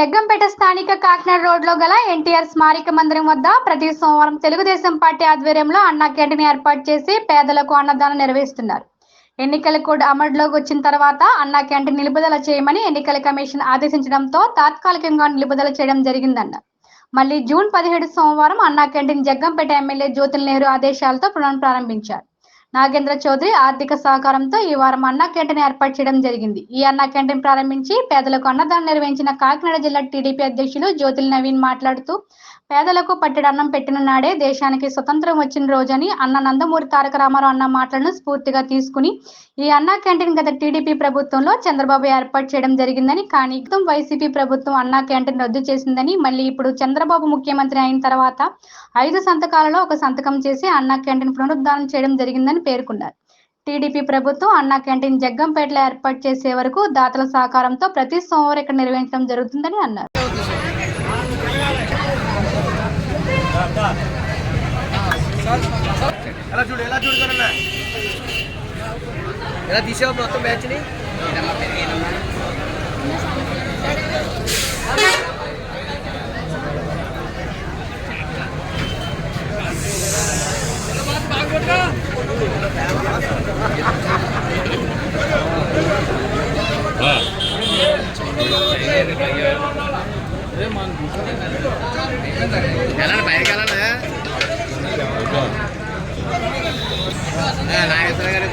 జగ్గంపేట స్థానిక కాకినాడ రోడ్లో గల ఎన్టీఆర్ స్మారక మందిరం వద్ద ప్రతి సోమవారం తెలుగుదేశం పార్టీ ఆధ్వర్యంలో అన్నా క్యాంటీన్ ఏర్పాటు చేసి పేదలకు అన్నదానం నిర్వహిస్తున్నారు. ఎన్నికల కోడ్ అమలులోకి వచ్చిన తర్వాత అన్నా క్యాంటీన్ నిలుపుదల చేయమని ఎన్నికల కమిషన్ ఆదేశించడంతో తాత్కాలికంగా నిలుపుదల చేయడం జరిగిందన్నారు. మళ్ళీ జూన్ 17 సోమవారం అన్నా క్యాంటీన్ జగ్గంపేట ఎమ్మెల్యే జ్యోతుల నెహ్రూ ఆదేశాలతో పునఃప్రారంభించారు. నాగేంద్ర చౌదరి ఆర్థిక సహకారంతో ఈ వారం అన్నా క్యాంటీన్ ఏర్పాటు చేయడం జరిగింది. ఈ అన్నా క్యాంటీన్ ప్రారంభించి పేదలకు అన్నదానం నిర్వహించిన కాకినాడ జిల్లా టీడీపీ అధ్యక్షులు జ్యోతుల నవీన్ మాట్లాడుతూ, పేదలకు పట్టెడు అన్నం పెట్టిన నాడే దేశానికి స్వతంత్రం వచ్చిన రోజని అన్న నందమూరి తారక రామారావు అన్న మాటలను స్ఫూర్తిగా తీసుకుని ఈ అన్నా క్యాంటీన్ గత టీడీపీ ప్రభుత్వంలో చంద్రబాబు ఏర్పాటు చేయడం జరిగిందని, కానీ వైసీపీ ప్రభుత్వం అన్నా క్యాంటీన్ రద్దు చేసిందని, మళ్ళీ ఇప్పుడు చంద్రబాబు ముఖ్యమంత్రి అయిన తర్వాత 5 సంతకాలలో ఒక సంతకం చేసి అన్నా క్యాంటీన్ పునరుద్ధరణ చేయడం జరిగిందని పేర్కొన్నారు. టీడీపీ ప్రభుత్వం అన్నా క్యాంటీన్ జగ్గంపేటలో ఏర్పాటు చేసే వరకు దాతల సహకారంతో ప్రతి సోమవారం ఇక్కడ నిర్వహించడం జరుగుతుందని అన్నారు. నాగేశ్వర గారి